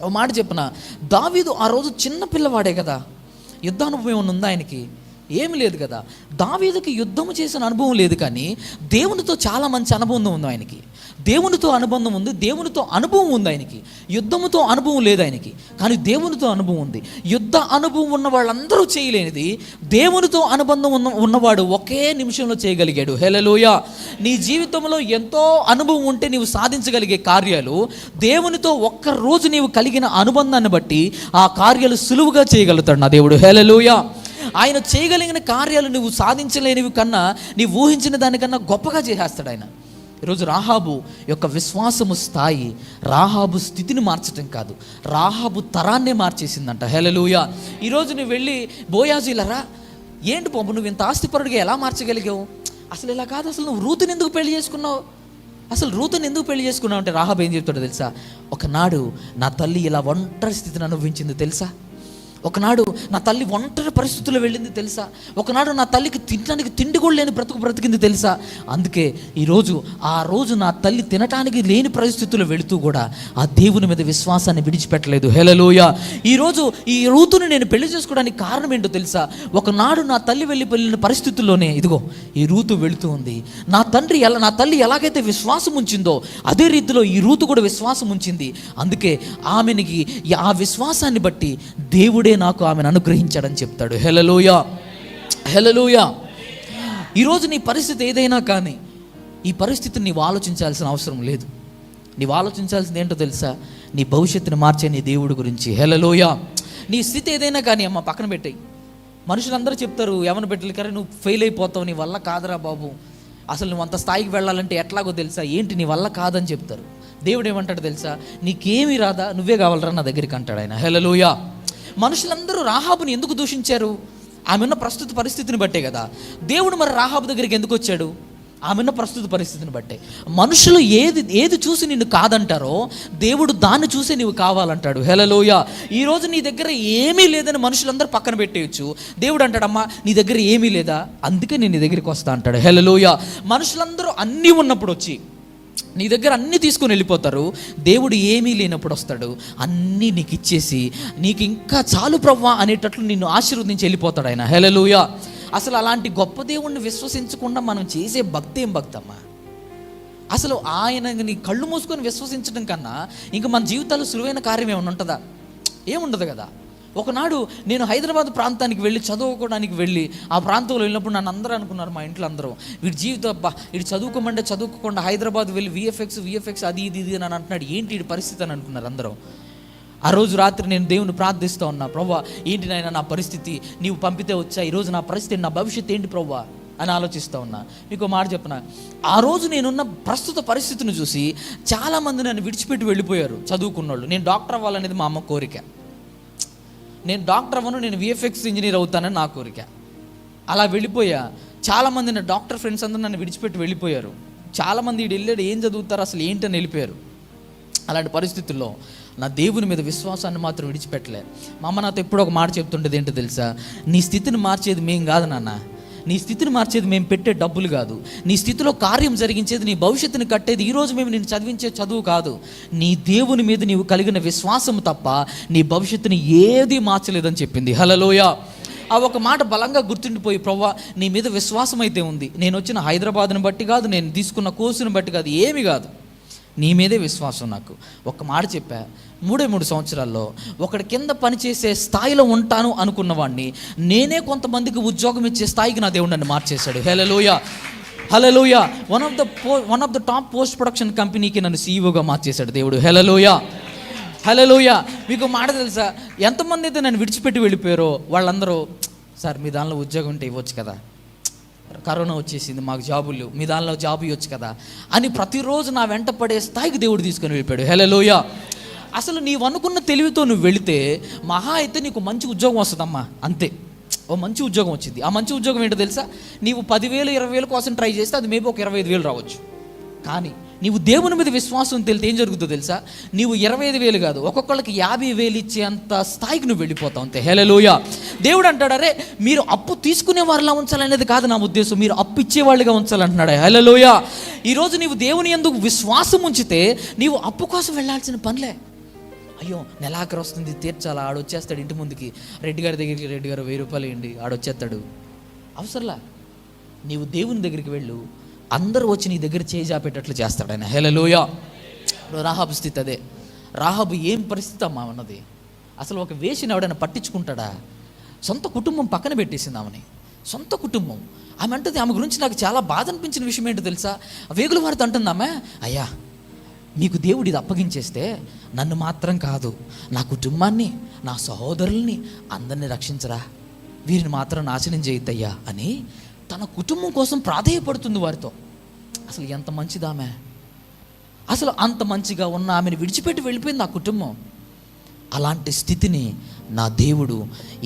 ఒక మాట చెప్పిన, దావీదు ఆ రోజు చిన్న పిల్లవాడే కదా, యుద్ధానుభవం ఏమైనా ఉందా ఆయనకి? ఏమి లేదు కదా. దావీదుకి యుద్ధము చేసిన అనుభవం లేదు, కానీ దేవునితో చాలా మంచి అనుబంధం ఉంది ఆయనకి. దేవునితో అనుబంధం ఉంది, దేవునితో అనుభవం ఉంది ఆయనకి. యుద్ధముతో అనుభవం లేదు ఆయనకి, కానీ దేవునితో అనుభవం ఉంది. యుద్ధ అనుభవం ఉన్న వాళ్ళందరూ చేయలేనిది దేవునితో అనుబంధం ఉన్నవాడు ఒకే నిమిషంలో చేయగలిగాడు. హల్లెలూయా. నీ జీవితంలో ఎంతో అనుభవం ఉంటే నీవు సాధించగలిగే కార్యాలు, దేవునితో ఒక్కరోజు నీవు కలిగిన అనుబంధాన్ని బట్టి ఆ కార్యాలు సులువుగా చేయగలుగుతాడు నా దేవుడు. హల్లెలూయా. ఆయన చేయగలిగిన కార్యాలు నువ్వు సాధించలేనివి కన్నా, నీవు ఊహించిన దానికన్నా గొప్పగా చేసేస్తాడు ఆయన. ఈరోజు రాహాబు యొక్క విశ్వాసము స్థాయి రాహాబు స్థితిని మార్చడం కాదు, రాహాబు తరాన్నే మార్చేసిందంట. హల్లెలూయా. ఈరోజు నువ్వు వెళ్ళి బోయాజు ఇలారా, ఏంటి పంపు నువ్వు ఇంత ఆస్తిపరుడిగా ఎలా మార్చగలిగావు? అసలు ఇలా కాదు, అసలు నువ్వు రూతుని ఎందుకు పెళ్లి చేసుకున్నావు? అసలు రూతుని ఎందుకు పెళ్లి చేసుకున్నావు అంటే రాహాబు ఏం చెప్తాడో తెలుసా? ఒకనాడు నా తల్లి ఇలా ఒంటరి స్థితిని అనుభవించింది తెలుసా? ఒకనాడు నా తల్లి ఒంటరి పరిస్థితుల్లో వెళ్ళింది తెలుసా? ఒకనాడు నా తల్లికి తినడానికి తిండి కూడా లేని బ్రతికింది తెలుసా? అందుకే ఆ రోజు నా తల్లి తినటానికి లేని పరిస్థితుల్లో వెళుతూ కూడా ఆ దేవుని మీద విశ్వాసాన్ని విడిచిపెట్టలేదు. హల్లెలూయా. ఈరోజు ఈ రూతుని నేను పెళ్లి చేసుకోవడానికి కారణం ఏంటో తెలుసా? ఒకనాడు నా తల్లి వెళ్ళిన పరిస్థితుల్లోనే ఇదిగో ఈ రూతు వెళుతూ ఉంది. నా తల్లి ఎలాగైతే విశ్వాసం ఉంచిందో అదే రీతిలో ఈ రూతు కూడా విశ్వాసం ఉంచింది. అందుకే ఆమెనికి ఆ విశ్వాసాన్ని బట్టి దేవుడే నాకు ఆమెను అనుగ్రహించాడని చెప్తాడు. హల్లెలూయా. హల్లెలూయా. ఈరోజు నీ పరిస్థితి ఏదైనా కానీ ఈ పరిస్థితిని నీవు ఆలోచించాల్సిన అవసరం లేదు. నీవు ఆలోచించాల్సింది ఏంటో తెలుసా? నీ భవిష్యత్తుని మార్చే నీ దేవుడి గురించి. హల్లెలూయా. నీ స్థితి ఏదైనా కానీ అమ్మ పక్కన పెట్టేయి. మనుషులందరూ చెప్తారు, ఏమని పెట్టాలి కానీ నువ్వు ఫెయిల్ అయిపోతావు, నీ వల్ల కాదురా బాబు, అసలు నువ్వు అంత స్థాయికి వెళ్ళాలంటే ఎట్లాగో తెలుసా, ఏంటి నీ వల్ల కాదని చెప్తారు. దేవుడు ఏమంటాడు తెలుసా? నీకేమీ రాదా, నువ్వే కావాలరా నా దగ్గరికి అంటాడు ఆయన. హల్లెలూయా. మనుషులందరూ రాహాబుని ఎందుకు దూషించారు? ఆమె ఉన్న ప్రస్తుత పరిస్థితిని బట్టే కదా. దేవుడు మరి రాహాబు దగ్గరికి ఎందుకు వచ్చాడు? ఆమె ఉన్న ప్రస్తుత పరిస్థితిని బట్టే. మనుషులు ఏది చూసి నిన్ను కాదంటారో దేవుడు దాన్ని చూసి నీవు కావాలంటాడు. హల్లెలూయా. ఈరోజు నీ దగ్గర ఏమీ లేదని మనుషులందరూ పక్కన పెట్టేయచ్చు. దేవుడు అంటాడమ్మా నీ దగ్గర ఏమీ లేదా, అందుకే నేను నీ దగ్గరికి వస్తా అంటాడు. హల్లెలూయా. మనుషులందరూ అన్నీ ఉన్నప్పుడు వచ్చి నీ దగ్గర అన్నీ తీసుకొని వెళ్ళిపోతారు. దేవుడు ఏమీ లేనప్పుడు వస్తాడు, అన్నీ నీకు ఇచ్చేసి నీకు ఇంకా చాలు ప్రవ్వా అనేటట్లు నిన్ను ఆశీర్వదించి వెళ్ళిపోతాడు ఆయన. హల్లెలూయా. అసలు అలాంటి గొప్ప దేవుణ్ణి విశ్వసించకుండా మనం చేసే భక్తి ఏం భక్తమ్మా? అసలు ఆయనని కళ్ళు మూసుకొని విశ్వసించడం కన్నా ఇంకా మన జీవితాల్లో సులువైన కార్యం ఏమైనా ఉంటుందా? ఏముండదు కదా. ఒకనాడు నేను హైదరాబాద్ ప్రాంతానికి వెళ్ళి చదువుకోవడానికి వెళ్ళి ఆ ప్రాంతంలో వెళ్ళినప్పుడు నన్ను అందరూ అనుకున్నారు, మా ఇంట్లో అందరూ, వీడి జీవితం అబ్బా వీడు చదువుకోకుండా హైదరాబాద్ వెళ్ళి విఎఫ్ఎక్స్ అది ఇది అని అంటున్నాడు, ఏంటి వీడి పరిస్థితి అని అనుకున్నారు అందరూ. ఆ రోజు రాత్రి నేను దేవుని ప్రార్థిస్తూ ఉన్నా, ప్రభువా ఏంటి నాయన నా పరిస్థితి, నీవు పంపితే వచ్చా, ఈరోజు నా పరిస్థితి, నా భవిష్యత్తు ఏంటి ప్రభువా అని ఆలోచిస్తూ ఉన్నా. మీకు మాట చెప్పనా, ఆ రోజు నేనున్న ప్రస్తుత పరిస్థితిని చూసి చాలామంది నన్ను విడిచిపెట్టి వెళ్ళిపోయారు చదువుకున్నోళ్ళు. నేను డాక్టర్ అవ్వాలనేది మా అమ్మ కోరిక, నేను డాక్టర్ అవ్వను, నేను విఎఫ్ఎక్స్ ఇంజనీర్ అవుతానని నా కోరిక. అలా వెళ్ళిపోయా. చాలామంది నా డాక్టర్ ఫ్రెండ్స్ అందరూ నన్ను విడిచిపెట్టి వెళ్ళిపోయారు. చాలామంది వీడు వెళ్ళాడు ఏం చదువుతారు అసలు ఏంటని వెళ్ళిపోయారు. అలాంటి పరిస్థితుల్లో నా దేవుని మీద విశ్వాసాన్ని మాత్రం విడిచిపెట్టలే. మా అమ్మ నాతో ఎప్పుడో ఒక మాట చెప్తుండేది, ఏంటో తెలుసా? నీ స్థితిని మార్చేది మేం కాదు నాన్న, నీ స్థితిని మార్చేది మేము పెట్టే డబ్బులు కాదు, నీ స్థితిలో కార్యం జరిగించేది, నీ భవిష్యత్తుని కట్టేది ఈరోజు మేము నేను చదివించే చదువు కాదు, నీ దేవుని మీద నీవు కలిగిన విశ్వాసం తప్ప నీ భవిష్యత్తుని ఏది మార్చలేదని చెప్పింది. హల్లెలూయా. ఆ ఒక మాట బలంగా గుర్తుండిపోయి, ప్రవ్వా నీ మీద విశ్వాసం అయితే ఉంది, నేను వచ్చిన హైదరాబాద్ని బట్టి కాదు, నేను తీసుకున్న కోర్సుని బట్టి కాదు, ఏమి కాదు, నీ మీదే విశ్వాసం. నాకు ఒక మాట చెప్పా, 3 సంవత్సరాల్లో ఒకటి కింద పనిచేసే స్థాయిలో ఉంటాను అనుకున్న వాడిని నేనే కొంతమందికి ఉద్యోగం ఇచ్చే స్థాయికి నా దేవుడు నన్ను మార్చేశాడు. Hallelujah. Hallelujah. One of the top post production కంపెనీకి నన్ను సీఈఓగా మార్చేశాడు దేవుడు. హల్లెలూయా. హల్లెలూయా. మీకు మాట తెలుసా, ఎంతమంది అయితే నన్ను విడిచిపెట్టి వెళ్ళిపోయారో వాళ్ళందరూ, సార్ మీ దానిలో ఉద్యోగం ఉంటే ఇవ్వచ్చు కదా, కరోనా వచ్చేసింది మాకు జాబులు, మీ దానిలో జాబు ఇవ్వచ్చు కదా అని ప్రతిరోజు నా వెంట పడే స్థాయికి దేవుడు తీసుకొని వెళ్ళిపోయాడు. హల్లెలూయా. అసలు నీవు అనుకున్న తెలివితో నువ్వు వెళితే మహా అయితే నీకు మంచి ఉద్యోగం వస్తుందమ్మా, అంతే. ఓ మంచి ఉద్యోగం వచ్చింది. ఆ మంచి ఉద్యోగం ఏంటో తెలుసా? నీవు 10,000 20,000 కోసం ట్రై చేస్తే అది మేబీ ఒక 25,000 రావచ్చు. కానీ నీవు దేవుని మీద విశ్వాసం తెలితే ఏం జరుగుతుందో తెలుసా? నీవు 25,000 కాదు, ఒక్కొక్కళ్ళకి 50,000 ఇచ్చేంత స్థాయికి నువ్వు వెళ్ళిపోతావు అంతే. హల్లెలూయా. దేవుడు అంటాడు, అరే మీరు అప్పు తీసుకునే వారిలా ఉంచాలనేది కాదు నా ఉద్దేశం, మీరు అప్పు ఇచ్చేవాళ్ళుగా ఉంచాలంటున్నాడు. హల్లెలూయా. ఈరోజు నీవు దేవుని యందు విశ్వాసం ఉంచితే నీవు అప్పు కోసం వెళ్ళాల్సిన పనిలే. అయ్యో నెలాఖరు వస్తుంది తీర్చాలా, ఆడొచ్చేస్తాడు ఇంటి ముందుకి, రెడ్డి గారి దగ్గరికి, రెడ్డి గారు 1000 రూపాయలు ఇవ్వండి, ఆడొచ్చేస్తాడు. అవసరంలా. నీవు దేవుని దగ్గరికి వెళ్ళు, అందరూ వచ్చి నీ దగ్గర చేజాపేటట్లు చేస్తాడు ఆయన. హల్లెలూయా. రాహాబు స్థితి అదే. రాహాబు ఏం పరిస్థితి అమ్మా ఉన్నది. అసలు ఒక వేషిని ఎవడైనా పట్టించుకుంటాడా? సొంత కుటుంబం పక్కన పెట్టేసింది ఆమెని, సొంత కుటుంబం. ఆమె అంటుంది, ఆమె గురించి నాకు చాలా బాధ అనిపించిన విషయం ఏంటో తెలుసా? వేగుల వారితో అంటుంది ఆమె, అయ్యా మీకు దేవుడు ఇది అప్పగించేస్తే నన్ను మాత్రం కాదు, నా కుటుంబాన్ని, నా సహోదరుల్ని అందరినీ రక్షించరా, వీరిని మాత్రం నాశనం చేయొద్దయ్యా అని తన కుటుంబం కోసం ప్రాధేయపడుతుంది వారితో. అసలు ఎంత మంచిదామె. అసలు అంత మంచిగా ఉన్న ఆమెను విడిచిపెట్టి వెళ్ళిపోయింది ఆ కుటుంబం. అలాంటి స్థితిని నా దేవుడు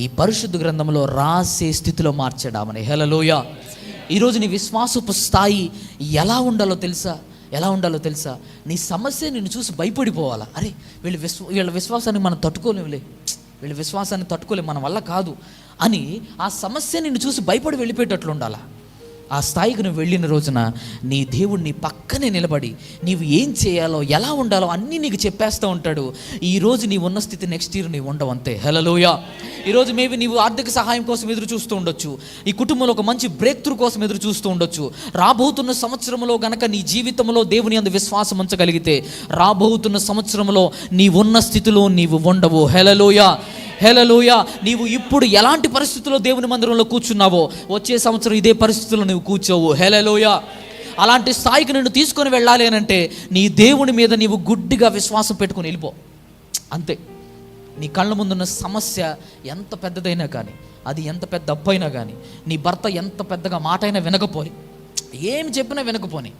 ఈ పరిశుద్ధ గ్రంథంలో రాసే స్థితిలో మార్చాడు ఆమెని. హల్లెలూయా. ఈరోజు నీ విశ్వాసపు స్థాయి ఎలా ఉండాలో తెలుసా? ఎలా ఉండాలో తెలుసా? నీ సమస్య నిన్ను చూసి భయపడిపోవాలా. అరే వీళ్ళ విశ్వాసాన్ని మనం తట్టుకోలేములే, వీళ్ళ విశ్వాసాన్ని తట్టుకోలేము, మన వల్ల కాదు అని ఆ సమస్య నిన్ను చూసి భయపడి వెళ్ళిపోయేటట్లు ఉండాలా. ఆ స్థాయికి నువ్వు వెళ్ళిన రోజున నీ దేవుడు నీ పక్కనే నిలబడి నీవు ఏం చేయాలో, ఎలా ఉండాలో అన్నీ నీకు చెప్పేస్తూ ఉంటాడు. ఈరోజు నీవు ఉన్న స్థితి నెక్స్ట్ ఇయర్ నీవు ఉండవు అంతే. హల్లెలూయా. ఈరోజు మేబీ నీవు ఆర్థిక సహాయం కోసం ఎదురు చూస్తూ ఉండొచ్చు, ఈ కుటుంబంలో ఒక మంచి బ్రేక్ త్రూ కోసం ఎదురు చూస్తూ ఉండొచ్చు. రాబోతున్న సంవత్సరంలో గనక నీ జీవితంలో దేవుని యందు విశ్వాసం ఉంచగలిగితే రాబోతున్న సంవత్సరంలో నీవున్న స్థితిలో నీవు ఉండవు. హల్లెలూయా. హల్లెలూయా. నీవు ఇప్పుడు ఎలాంటి పరిస్థితుల్లో దేవుని మందిరంలో కూర్చున్నావో వచ్చే సంవత్సరం ఇదే పరిస్థితుల్లో నువ్వు కూర్చోవు. హల్లెలూయా. అలాంటి స్థాయికి నిన్ను తీసుకొని వెళ్ళాలి అని అంటే నీ దేవుని మీద నీవు గుడ్డిగా విశ్వాసం పెట్టుకుని వెళ్ళిపో అంతే. నీ కళ్ళ ముందున్న సమస్య ఎంత పెద్దదైనా కానీ, అది ఎంత పెద్ద అప్పు అయినా కానీ, నీ భర్త ఎంత పెద్దగా మాట అయినా వినకపోని, ఏమి చెప్పినా వినకపోని,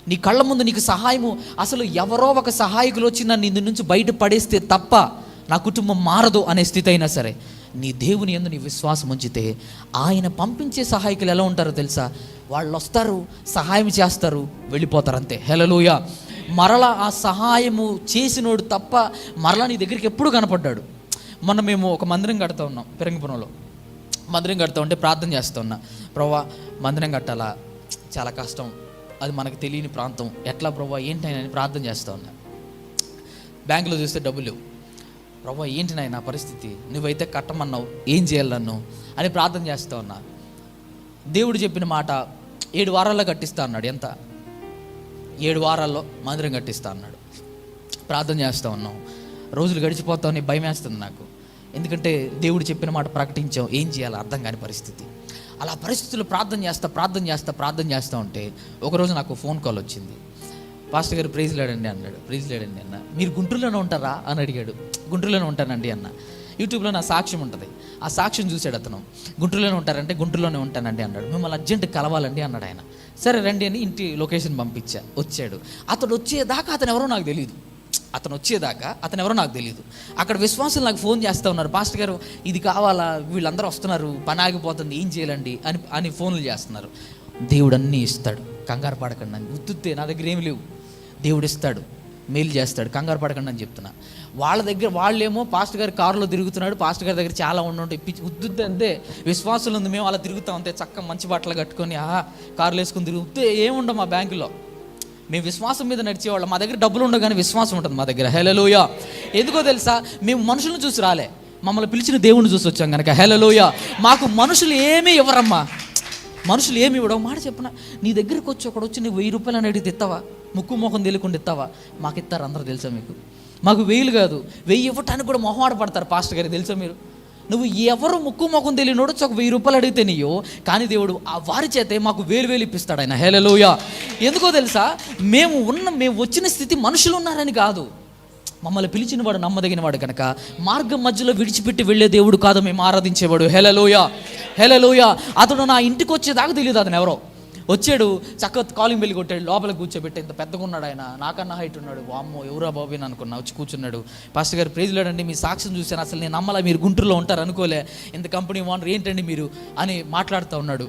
నీ కళ్ళ ముందు నీకు సహాయము, అసలు ఎవరో ఒక సహాయకులు వచ్చి నన్ను ఇందు నుంచి బయట పడేస్తే తప్ప నా కుటుంబం మారదు అనే స్థితి అయినా సరే, నీ దేవుని యందు నీ విశ్వాసం ఉంచితే ఆయన పంపించే సహాయకులు ఎలా ఉంటారో తెలుసా? వాళ్ళు వస్తారు, సహాయం చేస్తారు, వెళ్ళిపోతారు అంతే. హల్లెలూయా. మరలా ఆ సహాయము చేసినోడు తప్ప మరలా నీ దగ్గరికి ఎప్పుడు కనపడ్డాడు. మొన్న మేము ఒక మందిరం కడుతూ ఉన్నాం పెరంగిపురంలో. మందిరం కడుతూ ఉంటే ప్రార్థన చేస్తూ ఉన్నా, ప్రభువా మందిరం కట్టాలా, చాలా కష్టం, అది మనకు తెలియని ప్రాంతం, ఎట్లా ప్రభువా ఏంటి అని ప్రార్థన చేస్తూ ఉన్నా. బ్యాంకులో చూస్తే డబ్బులు లేవు. ప్రభువా ఏంటి నాయన పరిస్థితి, నువ్వైతే కట్టమన్నావు, ఏం చేయాలి నన్ను అని ప్రార్థన చేస్తూ ఉన్నా. దేవుడు చెప్పిన మాట 7 వారాల్లో కట్టిస్తా అన్నాడు. ఎంత? 7 వారాల్లో మందిరం కట్టిస్తా అన్నాడు. ప్రార్థన చేస్తూ ఉన్నాం, రోజులు గడిచిపోతామని భయం వేస్తుంది నాకు. ఎందుకంటే దేవుడు చెప్పిన మాట ప్రకటించాం, ఏం చేయాలో అర్థం కాని పరిస్థితి. అలా పరిస్థితుల్లో ప్రార్థన చేస్తూ ఉంటే ఒకరోజు నాకు ఫోన్ కాల్ వచ్చింది. పాస్టర్ గారు ప్రైజ్ లేడండి అన్నాడు. ప్రైజ్ లేడండి అన్న. మీరు గుంటూరులోనే ఉంటారా అని అడిగాడు. గుంటూరులోనే ఉంటానండి అన్న. యూట్యూబ్లో నా సాక్ష్యం ఉంటుంది, ఆ సాక్ష్యం చూశాడు అతను. గుంటూరులోనే ఉంటారంటే గుంటూరులోనే ఉంటానండి అన్నాడు. మిమ్మల్ని అర్జెంట్ కలవాలండి అన్నాడు ఆయన. సరే రండి అని ఇంటి లొకేషన్ పంపించా. వచ్చాడు. అతను వచ్చేదాకా అతను ఎవరో నాకు తెలియదు. అక్కడ విశ్వాసులు నాకు ఫోన్ చేస్తూ ఉన్నారు, పాస్టర్ గారు ఇది కావాలా, వీళ్ళందరూ వస్తున్నారు, పని ఆగిపోతుంది, ఏం చేయాలండి అని ఫోన్లు చేస్తున్నారు. దేవుడు అన్నీ ఇస్తాడు, కంగారు పడకండి అని. ఉత్తుతే నా దగ్గర ఏమి లేవు, దేవుడు ఇస్తాడు, మేలు చేస్తాడు, కంగారు పడకండి అని చెప్తున్నా. వాళ్ళ దగ్గర వాళ్ళేమో పాస్టర్ గారి కారులో తిరుగుతున్నాడు, పాస్టర్ గారి దగ్గర చాలా ఉండి ఉద్దుద్దే అంతే. విశ్వాసులు ఉంది, మేము అలా తిరుగుతాం అంతే, చక్కగా మంచి బట్టలు కట్టుకొని కార్లు వేసుకుని తిరుగుతే ఏముండవు మా బ్యాంకులో. మేము విశ్వాసం మీద నడిచేవాళ్ళం. మా దగ్గర డబ్బులు ఉండవు కానీ విశ్వాసం ఉంటుంది మా దగ్గర. హల్లెలూయా. ఎందుకో తెలుసా? మేము మనుషులను చూసి రాలే, మమ్మల్ని పిలిచిన దేవుడిని చూసి వచ్చాం కనుక. హల్లెలూయా. మాకు మనుషులు ఏమీ ఇవ్వరమ్మా, మనుషులు ఏమి ఇవ్వడం. మాట చెప్పిన, నీ దగ్గరికి వచ్చి ఒకడు వచ్చి నువ్వు 1000 రూపాయలు అని అడిగితే ఇస్తావా? ముక్కు మొహం తెలియకుండా ఇస్తావా? మాకు ఇస్తారు, అందరూ తెలుసా మీకు? మాకు 1000 కాదు, 1000 ఇవ్వటానికి కూడా మొహమాట పడతారు పాస్టర్ గారు, తెలుసా మీరు? నువ్వు ఎవరు ముక్కు మొఖం తెలియనోడు ఒక 1000 రూపాయలు అడిగితే నీయో, కానీ దేవుడు ఆ వారి చేతే మాకు 1000 ఇప్పిస్తాడు ఆయన. హల్లెలూయా. ఎందుకో తెలుసా? మేము వచ్చిన స్థితి మనుషులు ఉన్నారని కాదు, మమ్మల్ని పిలిచిన వాడు నమ్మదగిన వాడు కనుక. మార్గం మధ్యలో విడిచిపెట్టి వెళ్ళే దేవుడు కాదు మేము ఆరాధించేవాడు. హల్లెలూయా. హల్లెలూయా. అతడు నా ఇంటికి వచ్చేదాకా తెలియదు అతను ఎవరో. వచ్చాడు, చక్కగా కాలింగ్ బెల్ కొట్టాడు, లోపల కూర్చోబెట్టి ఇంత పెద్దగా ఉన్నాడు ఆయన, నాకన్నా హైట్ ఉన్నాడు. వామ్మో ఎవరా బాబు అని అనుకున్నా. వచ్చి కూర్చున్నాడు. పాస్టర్ గారు ప్రైజ్ లేడండి, మీ సాక్ష్యం చూశాను, అసలు నేను నమ్మలా మీరు గుంటూరులో ఉంటారు అనుకోలే, ఇంత కంపెనీ ఓనర్ ఏంటండి మీరు అని మాట్లాడుతూ ఉన్నాడు.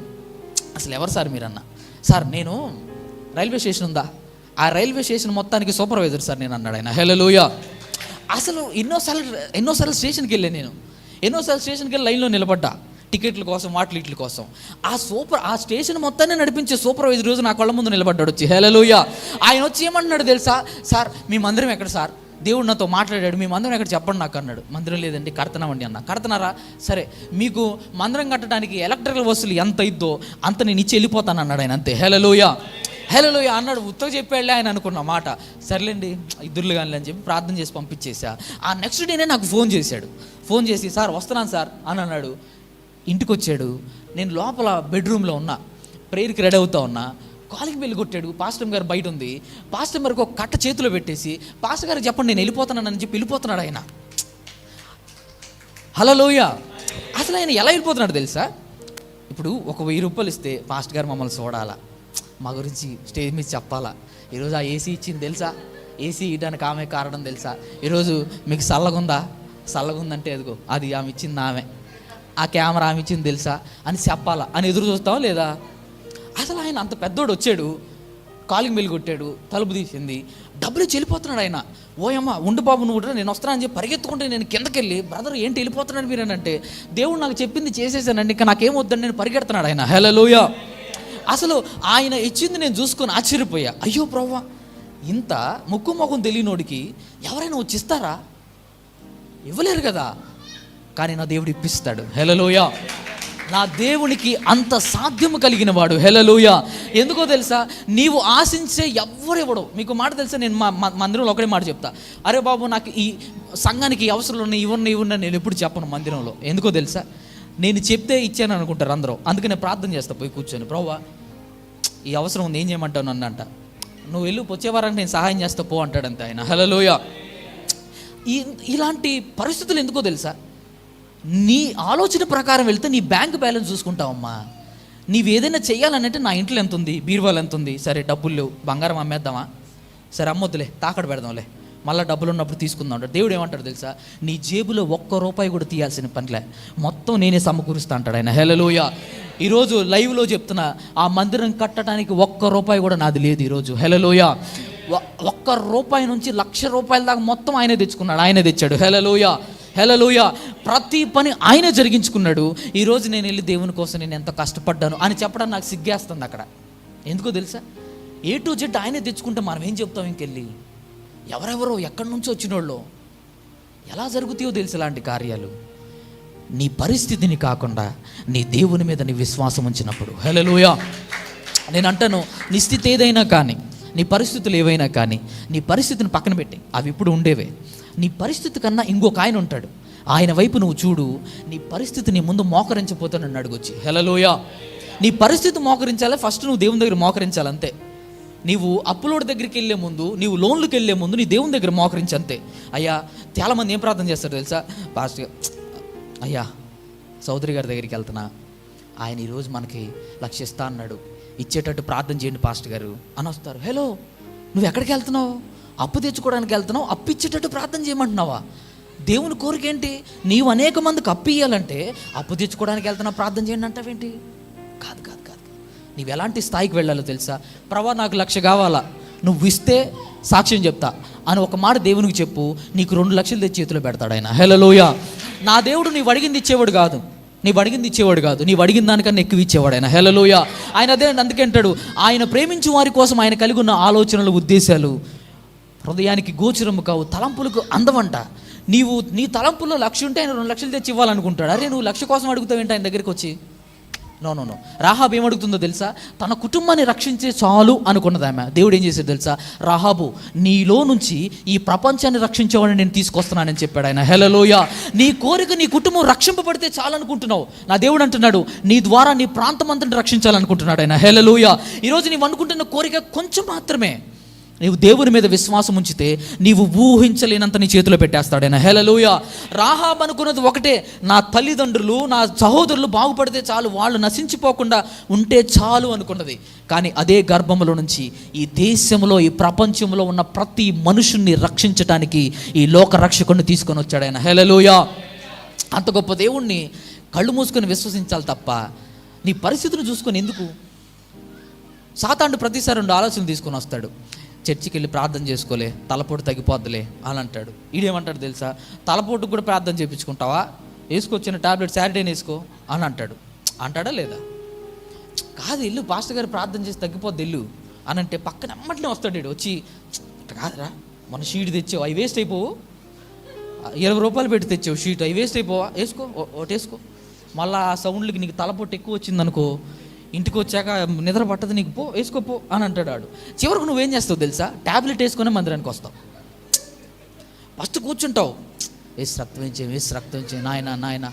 అసలు ఎవరు సార్ మీరు అన్న? సార్ నేను రైల్వే స్టేషన్ ఉందా, ఆ రైల్వే స్టేషన్ మొత్తానికి సూపర్వైజర్ సార్ నేను అన్నాడు ఆయన. హల్లెలూయా. అసలు ఎన్నోసార్లు స్టేషన్కి వెళ్ళాను నేను, ఎన్నోసార్లు స్టేషన్కి వెళ్ళి లైన్లో నిలబడ్డా టికెట్ల కోసం, వీటి కోసం. ఆ స్టేషన్ మొత్తాన్ని నడిపించే సూపర్వైజర్ రోజు నా కళ్ళ ముందు నిలబడ్డాడు వచ్చి. హల్లెలూయా. ఆయన వచ్చి ఏమంటున్నాడు తెలుసా? సార్ మీ మందిరం ఎక్కడ సార్ దేవుడు నాతో మాట్లాడాడు, మీ మందిరం ఎక్కడ చెప్పండి నాకు అన్నాడు. మందిరం లేదండి, కడుతున్నామండి అన్న. కడుతున్నారా? సరే, మీకు మందిరం కట్టడానికి ఎలక్ట్రికల్ వస్తువులు ఎంత ఇద్దో అంత నేను ఇచ్చి వెళ్ళిపోతాను అన్నాడు ఆయన. అంతే. హల్లెలూయా, హల్లెలూయా అన్నాడు. ఉత్తగా చెప్పాడులే ఆయన అనుకున్న మాట. సర్లేండి ఇద్దరులు కానీ అని చెప్పి ప్రార్థన చేసి పంపించేసా. ఆ నెక్స్ట్ డేనే నాకు ఫోన్ చేశాడు. ఫోన్ చేసి, సార్ వస్తున్నాను సార్ అని అన్నాడు. ఇంటికి వచ్చాడు. నేను లోపల బెడ్రూమ్లో ఉన్నా, ప్రేయర్కి రెడీ అవుతా ఉన్నా. కాలింగ్ బెల్ కొట్టాడు. పాస్టర్ గారు బయట ఉంది. పాస్టర్ గారికి ఒక కట్ట చేతిలో పెట్టేసి, పాస్టర్ గారికి చెప్పండి నేను వెళ్ళిపోతున్నానని చెప్పి వెళ్ళిపోతున్నాడు ఆయన. హల్లెలూయా. అసలు ఆయన ఎలా వెళ్ళిపోతున్నాడు తెలుసా? ఇప్పుడు ఒక 1000 రూపాయలు ఇస్తే పాస్టర్ గారు మమ్మల్ని చూడాలా, మా గురించి స్టేజ్ మీద చెప్పాలా. ఈరోజు ఆ ఏసీ ఇచ్చింది తెలుసా, ఏసీ ఇవ్వడానికి ఆమె కారణం తెలుసా, ఈరోజు మీకు చల్లగుందా, చల్లగుందంటే ఎదుగో అది ఆమె ఇచ్చింది ఆమె, ఆ కెమెరా ఆమె ఇచ్చింది తెలుసా అని చెప్పాలా అని ఎదురు చూస్తావా లేదా? అసలు ఆయన అంత పెద్దోడు వచ్చాడు, కాలింగ్ బెల్ కొట్టాడు, తలుపు తీసింది, డబ్బులు ఇచ్చి వెళ్ళిపోతున్నాడు ఆయన. ఓయమ్మ ఉండు బాబు నువ్వు కూడా, నేను వస్తున్నానని చెప్పి పరిగెత్తుకుంటే నేను కిందకెళ్ళి, బ్రదర్ ఏంటి వెళ్ళిపోతున్నాడు మీరేనంటే, దేవుడు నాకు చెప్పింది చేసేసానండి, ఇంకా నాకేం వద్దని నేను పరిగెడుతున్నాడు ఆయన. హల్లెలూయా. అసలు ఆయన ఇచ్చింది నేను చూసుకొని ఆశ్చర్యపోయా. అయ్యో ప్రభువా, ఇంత ముక్కు మొఖం తెలియనోడికి ఎవరైనా వచ్చి ఇస్తారా? ఇవ్వలేరు కదా. కానీ నా దేవుడు ఇప్పిస్తాడు. హల్లెలూయా. నా దేవునికి అంత సాధ్యము కలిగిన వాడు. హల్లెలూయా. ఎందుకో తెలుసా, నీవు ఆశించే ఎవ్వరెవడో. మీకు మాట తెలుసా, నేను మా మందిరంలో ఒకటే మాట చెప్తా, అరే బాబు నాకు ఈ సంఘానికి అవసరం ఉన్నాయి ఇవన్నీ నేను ఎప్పుడు చెప్పను మందిరంలో. ఎందుకో తెలుసా, నేను చెప్తే ఇచ్చాను అనుకుంటారు అందరూ. అందుకే నేను ప్రార్థన చేస్తా పోయి కూర్చొని, ప్రభువా ఈ అవసరం ఉంది ఏం చేయమంటావు నన్ను అంట. నువ్వు వెళ్ళు, వచ్చే వారానికి నేను సహాయం చేస్తా పో అంటాడంతే ఆయన. హల్లెలూయా. ఇలాంటి పరిస్థితులు ఎందుకో తెలుసా, నీ ఆలోచన ప్రకారం వెళ్తే నీ బ్యాంక్ బ్యాలెన్స్ చూసుకుంటావమ్మా. నీవు ఏదైనా చెయ్యాలనంటే నా ఇంట్లో ఎంత ఉంది, బీరువాలు ఎంత ఉంది, సరే డబ్బులు లేవు, బంగారం అమ్మేద్దామా, సరే అమ్మొద్దులే తాకడ పెడదాంలే, మళ్ళీ డబ్బులు ఉన్నప్పుడు తీసుకుందాం అంటాడు. దేవుడు ఏమంటాడు తెలుసా, నీ జేబులో ₹1 కూడా తీయాల్సిన పనిలే, మొత్తం నేనే సమకూరుస్తా అంటాడు ఆయన. హల్లెలూయా. ఈరోజు లైవ్లో చెప్తున్నా, ఆ మందిరం కట్టడానికి ₹1 కూడా నాది లేదు ఈరోజు. హల్లెలూయా. ₹1 నుంచి ₹1,00,000 దాకా మొత్తం ఆయనే తెచ్చుకున్నాడు, ఆయనే తెచ్చాడు. హల్లెలూయా, హల్లెలూయా. ప్రతి పని ఆయనే జరిగించుకున్నాడు. ఈరోజు నేను వెళ్ళి దేవుని కోసం నేను ఎంత కష్టపడ్డాను అని చెప్పడం నాకు సిగ్గేస్తుంది అక్కడ. ఎందుకో తెలుసా, A to Z ఆయనే తెచ్చుకుంటే మనం ఏం చెప్తాం ఇంకెళ్ళి? ఎవరెవరో ఎక్కడి నుంచో వచ్చినోళ్ళు ఎలా జరుగుతాయో తెలుసు ఇలాంటి కార్యాలు. నీ పరిస్థితిని కాకుండా నీ దేవుని మీద నీ విశ్వాసం ఉంచినప్పుడు. హల్లెలూయా. నేను అంటాను, నీ స్థితి ఏదైనా కానీ, నీ పరిస్థితులు ఏవైనా కానీ, నీ పరిస్థితిని పక్కన పెట్టి, అవి ఇప్పుడు ఉండేవే. నీ పరిస్థితి కన్నా ఇంకొక ఆయన ఉంటాడు, ఆయన వైపు నువ్వు చూడు. నీ పరిస్థితి నీ ముందు మోకరించపోతే నన్ను అడుగొచ్చి. హల్లెలూయా. నీ పరిస్థితి మోకరించాలి, ఫస్ట్ నువ్వు దేవుని దగ్గర మోకరించాలి అంతే. నీవు అప్పులోడి దగ్గరికి వెళ్ళే ముందు, నీవు లోన్లకు వెళ్ళే ముందు నీ దేవుని దగ్గర మోకరించి అంతే. అయ్యా, చాలామంది ఏం ప్రార్థన చేస్తారు తెలుసా, పాస్టర్ అయ్యా చౌదరి గారి దగ్గరికి వెళ్తున్నా, ఆయన ఈరోజు మనకి 1,00,000 ఇస్తా అన్నాడు, ఇచ్చేటట్టు ప్రార్థన చేయండి పాస్టర్ గారు అని వస్తారు. హలో, నువ్వు ఎక్కడికి వెళ్తున్నావు? అప్పు తెచ్చుకోవడానికి వెళ్తున్నావు, అప్పు ఇచ్చేటట్టు ప్రార్థన చేయమంటున్నావా? దేవుని కోరిక ఏంటి? నీవు అనేక మందికి అప్పు ఇవ్వాలంటే అప్పు తెచ్చుకోవడానికి వెళ్తున్నావు, ప్రార్థన చేయండి అంటావేంటి? కాదు కాదు కాదు. నీవు ఎలాంటి స్థాయికి వెళ్ళాలో తెలుసా? ప్రభా నాకు 1,00,000 కావాలా, నువ్వు ఇస్తే సాక్ష్యం చెప్తా అని ఒక మాట దేవునికి చెప్పు, నీకు 2,00,000 తెచ్చి చేతిలో పెడతాడు ఆయన. హల్లెలూయా. నా దేవుడు నీవు అడిగింది ఇచ్చేవాడు కాదు, నీవు అడిగింది ఇచ్చేవాడు కాదు, నీవు అడిగిన దానికన్నా ఎక్కువ ఇచ్చేవాడు ఆయన. హల్లెలూయా. ఆయన అదే అందుకే అంటాడు, ఆయన ప్రేమించు వారి కోసం ఆయన కలిగి ఉన్న ఆలోచనలు, ఉద్దేశాలు హృదయానికి గోచరము కావు, తలంపులకు అందమంట. నీవు నీ తలంపుల్లో 1,00,000 ఉంటే ఆయన 2,00,000 తెచ్చి ఇవ్వాలనుకుంటాడు. అరే నువ్వు 1,00,000 కోసం అడుగుతావేంటి ఆయన దగ్గరికి వచ్చి? నో. రాహాబు ఏమడుగుతుందో తెలుసా? తన కుటుంబాన్ని రక్షించే చాలు అనుకున్నది ఆమె. దేవుడు ఏం చేశాడు తెలుసా? రాహాబు, నీలో నుంచి ఈ ప్రపంచాన్ని రక్షించేవాడిని నేను తీసుకొస్తున్నానని చెప్పాడు ఆయన. హల్లెలూయా. నీ కోరిక నీ కుటుంబం రక్షింపబడితే చాలు అనుకుంటున్నావు, నా దేవుడు అంటున్నాడు నీ ద్వారా నీ ప్రాంతం అంతా రక్షించాలనుకుంటున్నాడు ఆయన. హల్లెలూయా. ఈరోజు నీవు అనుకుంటున్న కోరిక కొంచెం మాత్రమే. నీవు దేవుని మీద విశ్వాసం ఉంచితే నీవు ఊహించలేనంత నీ చేతిలో పెట్టేస్తాడు ఆయన. హల్లెలూయా. రాహాబు అనుకున్నది ఒకటే, నా తల్లిదండ్రులు నా సహోదరులు బాగుపడితే చాలు, వాళ్ళు నశించిపోకుండా ఉంటే చాలు అనుకున్నది. కానీ అదే గర్భంలో నుంచి ఈ దేశంలో, ఈ ప్రపంచంలో ఉన్న ప్రతి మనుషుణ్ణి రక్షించడానికి ఈ లోక రక్షకుడిని తీసుకొని వచ్చాడు ఆయన. హల్లెలూయా. అంత గొప్ప దేవుణ్ణి కళ్ళు మూసుకొని విశ్వసించాలి తప్ప నీ పరిస్థితిని చూసుకొని ఎందుకు? సాతానుడు ప్రతిసారి 2 ఆలోచనలు తీసుకొని వస్తాడు. చర్చికి వెళ్ళి ప్రార్థన చేసుకోలే, తలపోటు తగ్గిపోద్దులే అని అంటాడు. ఈడేమంటాడు తెలుసా? తలపోటుకు కూడా ప్రార్థన చేయించుకుంటావా, వేసుకొచ్చిన టాబ్లెట్ శానిటైన్ వేసుకో అని అంటాడు. అంటాడా లేదా? కాదు, ఇల్లు పాస్టర్ గారు ప్రార్థన చేసి తగ్గిపోద్ది ఇల్లు అని అంటే పక్కన ఎమ్మట్లే వస్తాడు. వచ్చి కాదురా మన షీట్ తెచ్చావు, అవి వేస్ట్ అయిపోవు. 20 రూపాయలు పెట్టి తెచ్చావు షీట్, అవి వేస్ట్ అయిపోవా? వేసుకో, ఒకటి వేసుకో. మళ్ళీ ఆ సౌండ్లకి నీకు తలపొట్టు ఎక్కువ వచ్చిందనుకో, ఇంటికి వచ్చాక నిద్ర పట్టదు నీకు, పో వేసుకోపో అని అంటాడు ఆడు. చివరికి నువ్వేం చేస్తావు తెలుసా? ట్యాబ్లెట్ వేసుకునే మందిరానికి వస్తావు. ఫస్ట్ కూర్చుంటావు, వేసి రక్తం ఇచ్చే నాయన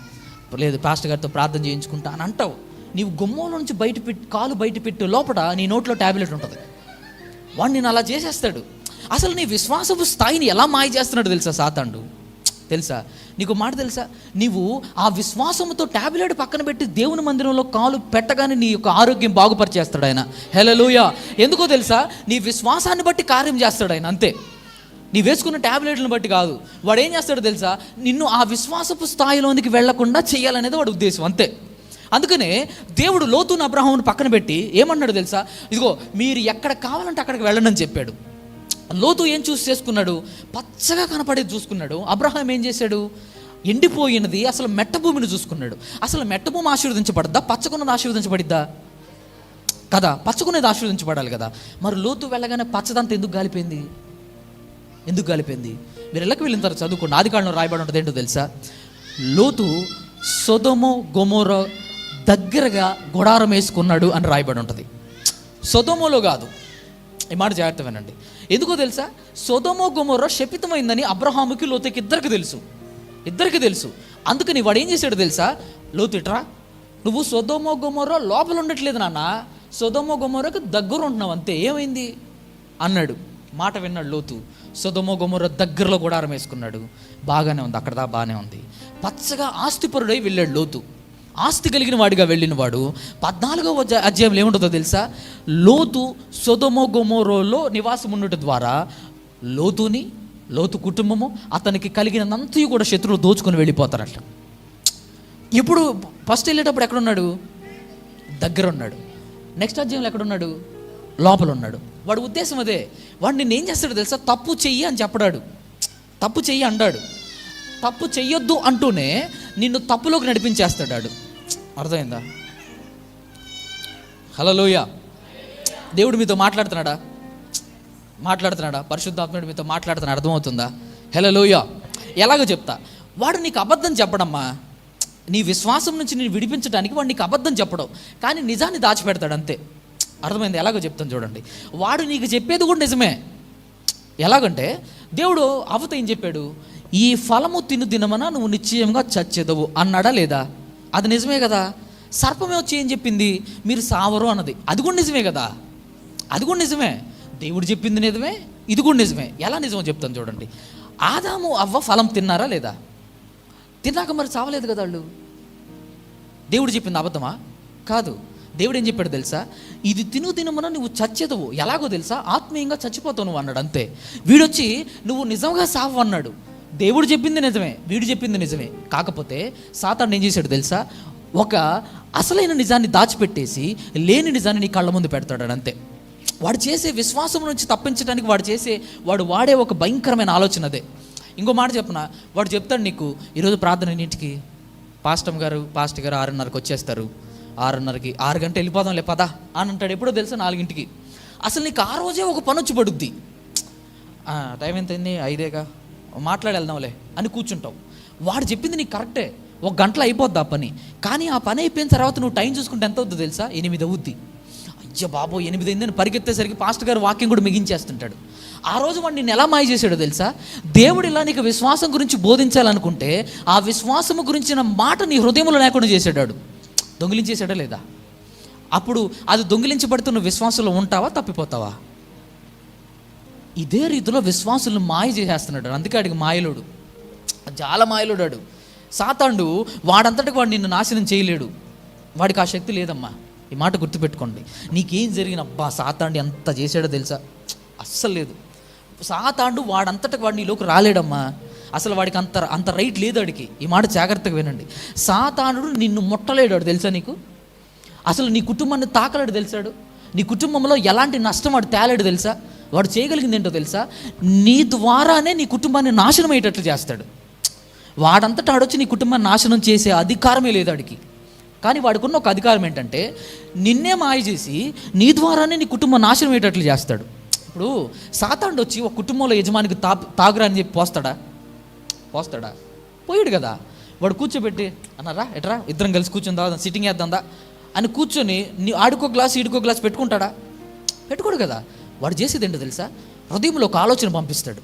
లేదు పాస్టర్ గారితో ప్రార్థన చేయించుకుంటా అని అంటావు. నీవు గుమ్మంలో నుంచి కాలు బయట పెట్టి లోపల నీ నోట్లో ట్యాబ్లెట్ ఉంటుంది. వాడు నేను అలా చేసేస్తాడు. అసలు నీ విశ్వాసపు స్థాయిని ఎలా మాయ చేస్తున్నాడు తెలుసా సాతానుడు? తెలుసా? నీకు మాట తెలుసా? నీవు ఆ విశ్వాసంతో ట్యాబ్లెట్ పక్కన పెట్టి దేవుని మందిరంలో కాలు పెట్టగానే నీ యొక్క ఆరోగ్యం బాగుపరిచేస్తాడు ఆయన. హల్లెలూయా. ఎందుకో తెలుసా? నీ విశ్వాసాన్ని బట్టి కార్యం చేస్తాడు ఆయన, అంతే. నీ వేసుకున్న ట్యాబ్లెట్లను బట్టి కాదు. వాడు ఏం చేస్తాడో తెలుసా? నిన్ను ఆ విశ్వాసపు స్థాయిలోనికి వెళ్లకుండా చేయాలనేది వాడి ఉద్దేశం, అంతే. అందుకనే దేవుడు లోతును అబ్రహామును పక్కన పెట్టి ఏమన్నాడు తెలుసా? ఇదిగో మీరు ఎక్కడ కావాలంటే అక్కడికి వెళ్ళండి అని చెప్పాడు. లోతు ఏం చేసుకున్నాడు? పచ్చగా కనపడేది చూసుకున్నాడు. అబ్రహాం ఏం చేశాడు? ఎండిపోయినది అసలు మెట్ట భూమిని చూసుకున్నాడు. అసలు మెట్ట భూమి ఆశీర్వదించబడద్దా? పచ్చకున్నది ఆశీర్వదించబడిద్దా? కదా, పచ్చకునేది ఆశీర్వదించబడాలి కదా. మరి లోతు వెళ్ళగానే పచ్చదంతా ఎందుకు గాలిపోయింది? మీరు ఎల్లకి వెళ్ళిన తర్వాత చదువుకోండి. ఆదికాండంలో రాయబడి ఉంటుంది. ఏంటో తెలుసా? లోతు సొదొమ గొమొర్రా దగ్గరగా గుడారం వేసుకున్నాడు అని రాయబడి ఉంటుంది. సొదొమలో కాదు. ఈ మాట జాగ్రత్త వినండి. ఎందుకో తెలుసా? సొదొమ గొమొర్రా శపితమైందని అబ్రహాముకి లోతుకి ఇద్దరికి తెలుసు. అందుకని వాడు ఏం చేశాడు తెలుసా? లోతు ఇట్రా, నువ్వు సొదొమ గొమొర్రా లోపల ఉండట్లేదు నాన్న, సొదొమ గొమొర్రాకు దగ్గర ఉంటున్నావు అంతే, ఏమైంది అన్నాడు. మాట విన్నాడు లోతు. సొదొమ గొమొర్రా దగ్గరలో గుడారం వేసుకున్నాడు. బాగానే ఉంది, అక్కడ దా బాగానే ఉంది. పచ్చగా ఆస్తిపరుడై వెళ్ళాడు లోతు. ఆస్తి కలిగిన వాడిగా వెళ్ళిన వాడు 14వ అధ్యాయంలో ఏముంటుందో తెలుసా? లోతు సొదొమ గొమొర్రాలో నివాసం ఉండటం ద్వారా లోతు కుటుంబము అతనికి కలిగినంతయు కూడా శత్రువులు దోచుకొని వెళ్ళిపోతారట. ఇప్పుడు ఫస్ట్ వెళ్ళేటప్పుడు ఎక్కడున్నాడు? దగ్గర ఉన్నాడు. నెక్స్ట్ అధ్యాయంలో ఎక్కడున్నాడు? లోపల ఉన్నాడు. వాడి ఉద్దేశం అదే. వాడు నిన్ను ఏం చేస్తాడు తెలుసా? తప్పు చెయ్యి అని చెప్పడాడు, తప్పు చెయ్యి అంటాడు. తప్పు చెయ్యొద్దు అంటూనే నిన్ను తప్పులోకి నడిపించేస్తాడు. అర్థమైందా? హల్లెలూయా. దేవుడు మీతో మాట్లాడుతున్నాడా? పరిశుద్ధాత్ముడు మీతో మాట్లాడుతున్నాడు. అర్థమవుతుందా? హల్లెలూయా. ఎలాగో చెప్తా. వాడు నీకు అబద్ధం చెప్పడమ్మా, నీ విశ్వాసం నుంచి నేను విడిపించడానికి వాడు నీకు అబద్ధం చెప్పడం, కానీ నిజాన్ని దాచిపెడతాడు, అంతే. అర్థమైంది? ఎలాగో చెప్తాను చూడండి. వాడు నీకు చెప్పేది కూడా నిజమే. ఎలాగంటే దేవుడు అవ్వతో ఏం చెప్పాడు? ఈ ఫలము తిను దినమన నువ్వు నిశ్చయంగా చచ్చెదవు అన్నాడా లేదా? అది నిజమే కదా. సర్పమే వచ్చి ఏం చెప్పింది? మీరు సావరు అన్నది. అది కూడా నిజమే కదా. అది కూడా నిజమే. దేవుడు చెప్పింది నిజమే, ఇది కూడా నిజమే. ఎలా నిజమో చెప్తాను చూడండి. ఆదాము అవ్వ ఫలం తిన్నారా లేదా? తిన్నాక మరి చావలేదు కదా వాళ్ళు. దేవుడు చెప్పింది అబద్ధమా? కాదు. దేవుడు ఏం చెప్పాడు తెలుసా? ఇది తినుమన నువ్వు చచ్చేదవు. ఎలాగో తెలుసా? ఆత్మీయంగా చచ్చిపోతావు నువ్వు అన్నాడు, అంతే. వీడొచ్చి నువ్వు నిజంగా సావు అన్నాడు. దేవుడు చెప్పింది నిజమే, వీడు చెప్పింది నిజమే. కాకపోతే సాతాను ఏం చేశాడు తెలుసా? ఒక అసలైన నిజాన్ని దాచిపెట్టేసి లేని నిజాన్ని నీ కళ్ళ ముందు పెడతాడు, అంతే. వాడు చేసే విశ్వాసం నుంచి తప్పించడానికి వాడు వాడే ఒక భయంకరమైన ఆలోచన అదే. ఇంకో మాట చెప్పనా? వాడు చెప్తాడు నీకు, ఈరోజు ప్రార్థన ఎన్నింటికి? పాస్టర్ గారు 6:30కి వచ్చేస్తారు. 6:30కి 6 గంటలు వెళ్ళిపోదాంలే పదా అని అంటాడు. ఎప్పుడో తెలుసా? 4ంటికి. అసలు నీకు ఆ రోజే ఒక పని వచ్చి పడుద్ది. టైం ఎంత అయింది? 5గా, మాట్లాడి వెళ్దాంలే అని కూర్చుంటావు. వాడు చెప్పింది నీకు కరెక్టే, 1 గంటలో అయిపోద్ది ఆ పని. కానీ ఆ పని అయిపోయిన తర్వాత నువ్వు టైం చూసుకుంటే ఎంత అవుద్దో తెలుసా? 8 అవుద్ది. అయ్యో బాబో 8 అయిందని పరిగెత్తేసరికి పాస్టర్ గారు వాక్యం కూడా మిగించేస్తుంటాడు. ఆ రోజు వాడు నిన్ను ఎలా మాయ చేశాడో తెలుసా? దేవుడు ఇలా నీకు విశ్వాసం గురించి బోధించాలనుకుంటే ఆ విశ్వాసము గురించిన మాట నీ హృదయంలో లేకుండా చేశాడు. దొంగిలించేశాడా లేదా? అప్పుడు అది దొంగిలించబడుతున్న విశ్వాసంలో ఉంటావా, తప్పిపోతావా? ఇదే రీతిలో విశ్వాసులను మాయ చేసేస్తున్నాడు. అందుకే వాడికి మాయలోడు, చాలా మాయలోడాడు. సాతానుడు వాడంతటికి వాడు నిన్ను నాశనం చేయలేడు. వాడికి ఆ శక్తి లేదమ్మా. ఈ మాట గుర్తుపెట్టుకోండి. నీకేం జరిగిన సాతానుడు ఎంత చేశాడో తెలుసా? అస్సలు లేదు. సాతానుడు వాడంతటికి వాడు నీలోకి రాలేడమ్మా. అసలు వాడికి అంత రైట్ లేదు వాడికి. ఈ మాట జాగ్రత్తగా వినండి. సాతానుడు నిన్ను ముట్టలేడు, తెలుసా నీకు? అసలు నీ కుటుంబాన్ని తాకలేడు తెలుసాడు? నీ కుటుంబంలో ఎలాంటి నష్టం వాడు తేలేడు తెలుసా? వాడు చేయగలిగింది ఏంటో తెలుసా? నీ ద్వారానే నీ కుటుంబాన్ని నాశనం అయ్యేటట్లు చేస్తాడు. వాడంతటా ఆడొచ్చి నీ కుటుంబాన్ని నాశనం చేసే అధికారమే లేదు వాడికి. కానీ వాడికున్న ఒక అధికారం ఏంటంటే నిన్నే మాయ చేసి నీ ద్వారానే నీ కుటుంబం నాశనం అయ్యేటట్లు చేస్తాడు. ఇప్పుడు సాతానుడు వచ్చి ఒక కుటుంబంలో యజమానికి తాగురా అని చెప్పి పోస్తాడా? పోయాడు కదా. వాడు కూర్చోబెట్టి అన్నారా ఎట్రా ఇద్దరం కలిసి కూర్చుందా, సిట్టింగ్ వేద్దా అని కూర్చొని ఆడుకో గ్లాస్ ఈడుకో గ్లాస్ పెట్టుకుంటాడా? పెట్టుకోడు కదా. వాడు చేసేది ఏంటో తెలుసా? హృదయంలో ఒక ఆలోచన పంపిస్తాడు.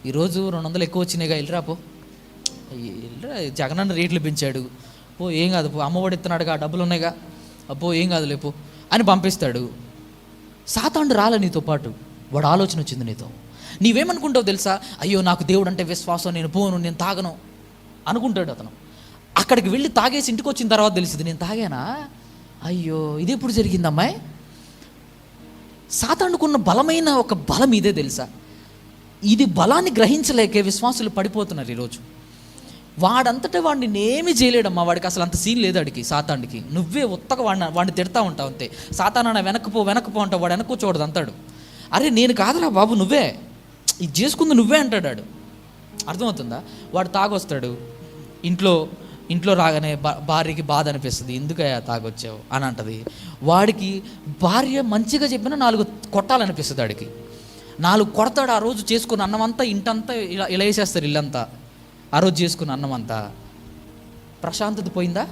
ఈరోజు 200 ఎక్కువ వచ్చినాయిగా, వెళ్ళరా జగనన్న రేట్లు పెంచాడు, ఏం కాదు అమ్మఒడి ఇస్తున్నాడుగా, డబ్బులు ఉన్నాయిగా, ఏం కాదు లేపు అని పంపిస్తాడు. సాతానుడు రాలే నీతో పాటు, వాడు ఆలోచన వచ్చింది నీతో. నీవేమనుకుంటావు తెలుసా? అయ్యో నాకు దేవుడు అంటే విశ్వాసం, నేను పోను, నేను తాగను అనుకుంటాడు అతను. అక్కడికి వెళ్ళి తాగేసి ఇంటికి వచ్చిన తర్వాత తెలిసింది, నేను తాగానా, అయ్యో ఇది ఎప్పుడు జరిగింది అమ్మాయి. సాతానుకున్న బలమైన ఒక బలం ఇదే తెలుసా? ఇది బలాన్ని గ్రహించలేకే విశ్వాసులు పడిపోతున్నారు ఈరోజు. వాడంతటా వాడిని నేనేమి చేయలేడమ్మా, వాడికి అసలు అంత సీన్ లేదు వాడికి, సాతానుడికి. నువ్వే ఉత్తగా వాడిని తిడతా ఉంటావు అంతే. సాతానా వెనక్కిపో అంటావు, వాడు వెనక్కు చూడదు అంటాడు. అరే నేను కాదురా బాబు, నువ్వే ఇది చేసుకుంది నువ్వే అంటాడు. అర్థమవుతుందా? వాడు తాగొస్తాడు, ఇంట్లో రాగానే భార్యకి బాధ అనిపిస్తుంది, ఎందుకయ్యా తాగొచ్చావు అని అంటది. వాడికి భార్య మంచిగా చెప్పినా 4 కొట్టాలనిపిస్తుంది. వాడికి 4 కొడతాడు. ఆ రోజు చేసుకున్న అన్నమంతా ఇంటంతా ఇలా వేసేస్తారు, ఇల్లంతా. ఆ రోజు చేసుకున్న అన్నమంతా. ప్రశాంతత పోయిందా?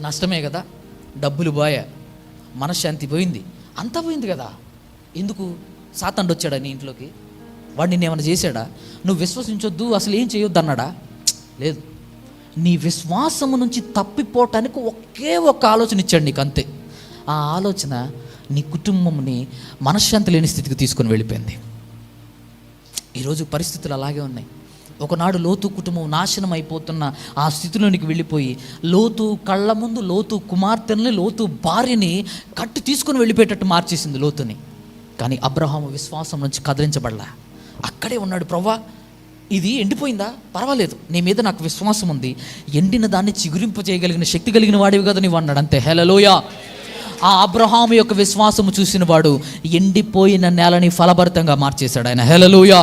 నష్టమే కదా. డబ్బులు పోయా, మనశ్శాంతి పోయింది, అంతా పోయింది కదా. ఎందుకు? సాతానుడు వచ్చాడా నీ ఇంట్లోకి? వాడు నిన్ను ఏమైనా చేశాడా? నువ్వు విశ్వసించొద్దు, అసలు ఏం చేయొద్దు అన్నాడా? లేదు. నీ విశ్వాసము నుంచి తప్పిపోవటానికి ఒకే ఒక్క ఆలోచన ఇచ్చాడు నీకు, అంతే. ఆ ఆలోచన నీ కుటుంబంని మనశ్శాంతి లేని స్థితికి తీసుకొని వెళ్ళిపోయింది. ఈరోజు పరిస్థితులు అలాగే ఉన్నాయి. ఒకనాడు లోతు కుటుంబం నాశనం అయిపోతున్న ఆ స్థితిలోనికి వెళ్ళిపోయి, లోతు కళ్ళ ముందు లోతు కుమార్తెని, లోతు భార్యని కట్టి తీసుకొని వెళ్ళిపోయేటట్టు మార్చేసింది లోతుని. కానీ అబ్రహాము విశ్వాసం నుంచి కదిలించబడలా, అక్కడే ఉన్నాడు. ప్రవ్వా ఇది ఎండిపోయిందా, పర్వాలేదు, నీ మీద నాకు విశ్వాసం ఉంది, ఎండిన దాన్ని చిగురింప చేయగలిగిన శక్తి కలిగిన వాడివి కదా నీవు అన్నాడు, అంతే. హల్లెలూయా. ఆ అబ్రహాము యొక్క విశ్వాసము చూసిన వాడు ఎండిపోయిన నేలని ఫలభరితంగా మార్చేశాడు ఆయన. హల్లెలూయా.